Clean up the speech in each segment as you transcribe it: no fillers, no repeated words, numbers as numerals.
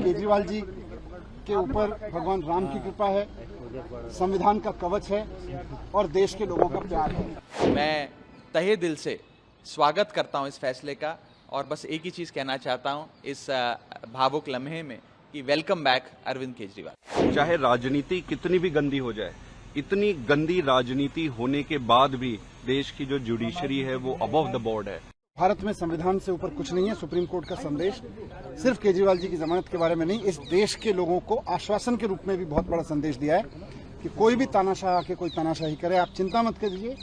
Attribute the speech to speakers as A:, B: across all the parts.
A: केजरीवाल जी के ऊपर भगवान राम की कृपा है, संविधान का कवच है और देश के लोगों का प्यार है।
B: मैं तहे दिल से स्वागत करता हूं इस फैसले का और बस एक ही चीज़ कहना चाहता हूं इस भावुक लम्हे में कि वेलकम बैक अरविंद केजरीवाल।
C: चाहे राजनीति कितनी भी गंदी हो जाए, इतनी गंदी राजनीति होने के बाद भी देश की जो जुडिशरी है वो अबव द बोर्ड है।
A: भारत में संविधान से ऊपर कुछ नहीं है। सुप्रीम कोर्ट का संदेश सिर्फ केजरीवाल जी की जमानत के बारे में नहीं, इस देश के लोगों को आश्वासन के रूप में भी बहुत बड़ा संदेश दिया है कि कोई भी तानाशाह आके कोई तानाशाही करे, आप चिंता मत कीजिए,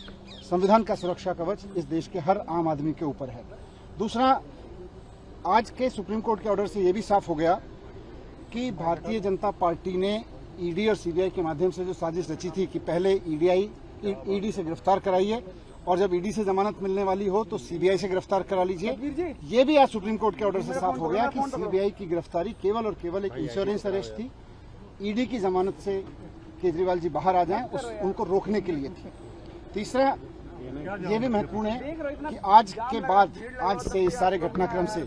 A: संविधान का सुरक्षा कवच इस देश के हर आम आदमी के ऊपर है। दूसरा, आज के सुप्रीम कोर्ट के ऑर्डर से ये भी साफ हो गया कि भारतीय जनता पार्टी ने ईडी और सीबीआई के माध्यम से जो साजिश रची थी कि पहले ईडी से गिरफ्तार कराइए और जब ईडी से जमानत मिलने वाली हो तो सीबीआई से गिरफ्तार करा लीजिए। ये भी आज सुप्रीम कोर्ट के ऑर्डर से साफ हो गया कि सीबीआई की गिरफ्तारी केवल और केवल एक इंश्योरेंस अरेस्ट थी, ईडी की जमानत से केजरीवाल जी बाहर आ जाएं उनको रोकने के लिए थी। तीसरा, ये भी महत्वपूर्ण है कि आज के बाद, आज से इस सारे घटनाक्रम से,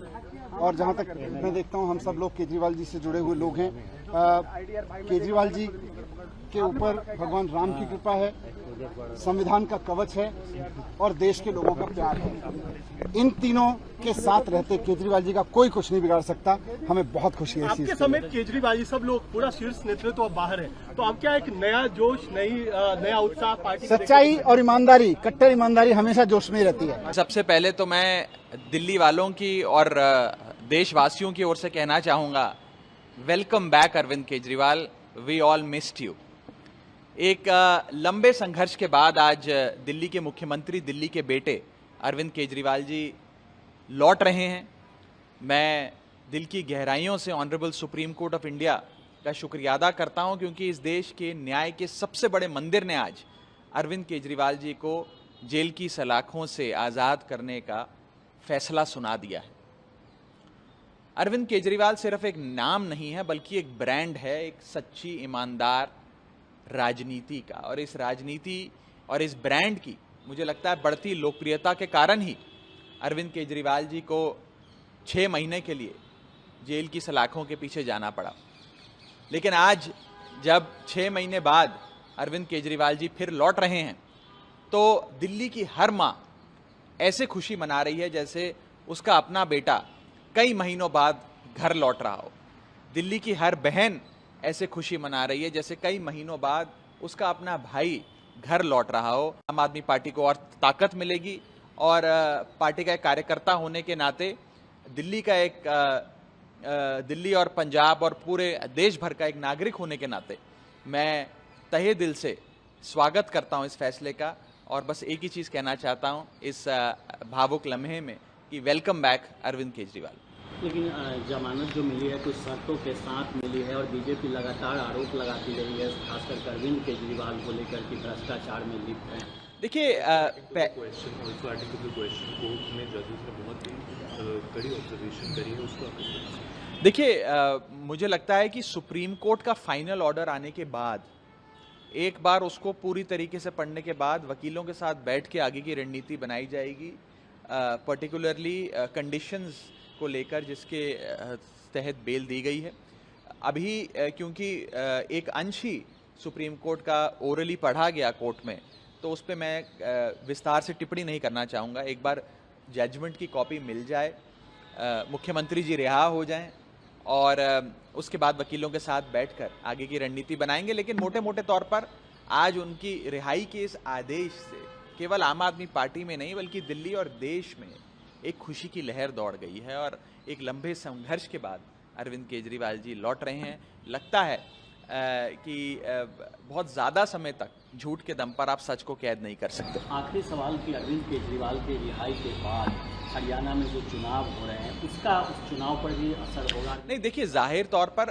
A: और जहां तक मैं देखता हूं हम सब लोग केजरीवाल जी से जुड़े हुए लोग हैं, केजरीवाल जी के ऊपर भगवान राम की कृपा है, संविधान का कवच है और देश के लोगों का प्यार है। इन तीनों के साथ रहते केजरीवाल जी का कोई कुछ नहीं बिगाड़ सकता। हमें बहुत खुशी है।
D: आपके समेत केजरीवाल जी सब लोग, पूरा शीर्ष नेतृत्व अब बाहर है, तो अब क्या एक नया जोश, नया उत्साह पार्टी?
A: सच्चाई और ईमानदारी, कट्टर ईमानदारी हमेशा जोश में रहती है।
B: सबसे पहले तो मैं दिल्ली वालों की और देशवासियों की ओर से कहना चाहूंगा, welcome back Arvind Kejriwal, we all missed you. एक लंबे संघर्ष के बाद आज दिल्ली के मुख्यमंत्री, दिल्ली के बेटे अरविंद केजरीवाल जी लौट रहे हैं। मैं दिल की गहराइयों से honourable supreme court of India का शुक्रिया अदा करता हूं, क्योंकि इस देश के न्याय के सबसे बड़े मंदिर ने आज अरविंद केजरीवाल जी को जेल की सलाखों से आज़ाद करने का फैसला सुना दिया है। अरविंद केजरीवाल सिर्फ एक नाम नहीं है, बल्कि एक ब्रांड है, एक सच्ची ईमानदार राजनीति का। और इस राजनीति और इस ब्रांड की मुझे लगता है बढ़ती लोकप्रियता के कारण ही अरविंद केजरीवाल जी को 6 महीने के लिए जेल की सलाखों के पीछे जाना पड़ा। लेकिन आज जब 6 महीने बाद अरविंद केजरीवाल जी फिर लौट रहे हैं, तो दिल्ली की हर माँ ऐसे खुशी मना रही है जैसे उसका अपना बेटा कई महीनों बाद घर लौट रहा हो। दिल्ली की हर बहन ऐसे खुशी मना रही है जैसे कई महीनों बाद उसका अपना भाई घर लौट रहा हो। आम आदमी पार्टी को और ताकत मिलेगी और पार्टी का एक कार्यकर्ता होने के नाते दिल्ली और पंजाब और पूरे देश भर का एक नागरिक होने के नाते मैं तहे दिल से स्वागत करता हूं इस फैसले का और बस एक ही चीज़ कहना चाहता हूं इस भावुक लम्हे में कि वेलकम बैक अरविंद केजरीवाल।
E: लेकिन जमानत जो मिली है कुछ शर्तों के साथ मिली है और बीजेपी लगातार आरोप लगाती रही है, खासकर अरविंद केजरीवाल को लेकर कि भ्रष्टाचार में लिप्त है।
B: देखिए, मुझे लगता है कि सुप्रीम कोर्ट का फाइनल ऑर्डर आने के बाद एक बार उसको पूरी तरीके से पढ़ने के बाद वकीलों के साथ बैठ के आगे की रणनीति बनाई जाएगी, पर्टिकुलरली कंडीशंस को लेकर जिसके तहत बेल दी गई है। अभी क्योंकि एक अंश ही सुप्रीम कोर्ट का ओरली पढ़ा गया कोर्ट में, तो उस पर मैं विस्तार से टिप्पणी नहीं करना चाहूँगा। एक बार जजमेंट की कॉपी मिल जाए, मुख्यमंत्री जी रिहा हो जाएं और उसके बाद वकीलों के साथ बैठकर आगे की रणनीति बनाएंगे। लेकिन मोटे मोटे तौर पर आज उनकी रिहाई के इस आदेश से केवल आम आदमी पार्टी में नहीं बल्कि दिल्ली और देश में एक खुशी की लहर दौड़ गई है और एक लंबे संघर्ष के बाद अरविंद केजरीवाल जी लौट रहे हैं। लगता है कि बहुत ज़्यादा समय तक झूठ के दम पर आप सच को कैद नहीं कर सकते।
E: आखिरी सवाल कि अरविंद केजरीवाल के रिहाई के बाद हरियाणा में जो चुनाव हो रहे हैं उसका उस चुनाव पर भी असर होगा?
B: नहीं, देखिए, जाहिर तौर पर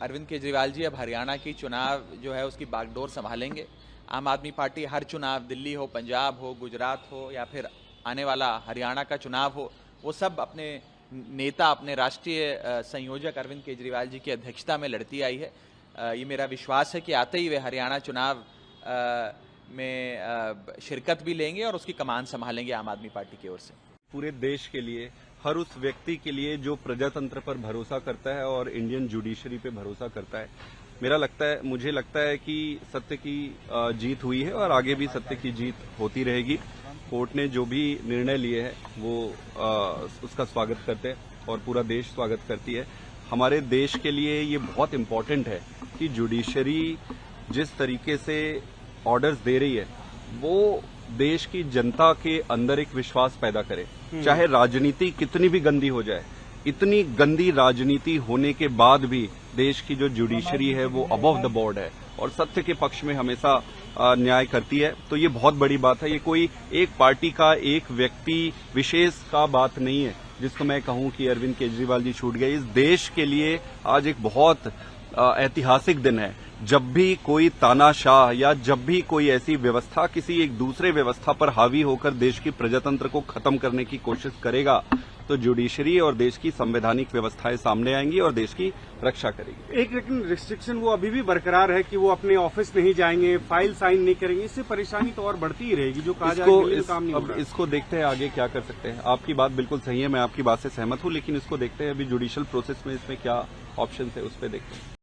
B: अरविंद केजरीवाल जी अब हरियाणा की चुनाव जो है उसकी बागडोर संभालेंगे। आम आदमी पार्टी हर चुनाव, दिल्ली हो, पंजाब हो, गुजरात हो या फिर आने वाला हरियाणा का चुनाव हो, वो सब अपने नेता, अपने राष्ट्रीय संयोजक अरविंद केजरीवाल जी की अध्यक्षता में लड़ती आई है। ये मेरा विश्वास है कि आते ही वे हरियाणा चुनाव में शिरकत भी लेंगे और उसकी कमान संभालेंगे आम आदमी पार्टी की ओर से।
C: पूरे देश के लिए हर उस व्यक्ति के लिए जो प्रजातंत्र पर भरोसा करता है और इंडियन जुडिशरी पे भरोसा करता है। मुझे लगता है कि सत्य की जीत हुई है और आगे भी सत्य की जीत होती रहेगी। कोर्ट ने जो भी निर्णय लिए हैं वो उसका स्वागत करते हैं और पूरा देश स्वागत करती है। हमारे देश के लिए ये बहुत इम्पोर्टेंट है कि जुडिशरी जिस तरीके से ऑर्डर्स दे रही है वो देश की जनता के अंदर एक विश्वास पैदा करे। चाहे राजनीति कितनी भी गंदी हो जाए, इतनी गंदी राजनीति होने के बाद भी देश की जो जुडिशरी है वो अबव द बोर्ड है और सत्य के पक्ष में हमेशा न्याय करती है। तो ये बहुत बड़ी बात है। ये कोई एक पार्टी का एक व्यक्ति विशेष का बात नहीं है जिसको मैं कहूं कि अरविंद केजरीवाल जी छूट गए। इस देश के लिए आज एक बहुत ऐतिहासिक दिन है। जब भी कोई तानाशाह या जब भी कोई ऐसी व्यवस्था किसी एक दूसरे व्यवस्था पर हावी होकर देश की प्रजातंत्र को खत्म करने की कोशिश करेगा तो जुडिशरी और देश की संवैधानिक व्यवस्थाएं सामने आएंगी और देश की रक्षा करेगी।
F: एक लेकिन रिस्ट्रिक्शन वो अभी भी बरकरार है कि वो अपने ऑफिस नहीं जाएंगे, फाइल साइन नहीं करेंगे। इससे परेशानी तो और बढ़ती ही रहेगी। जो कहा जाए काम नहीं हो रहा।
C: इसको देखते हैं आगे क्या कर सकते हैं। आपकी बात बिल्कुल सही है, मैं आपकी बात से सहमत हूं, लेकिन इसको देखते हैं अभी जुडिशियल प्रोसेस में इसमें क्या ऑप्शन है उस पर देखते हैं।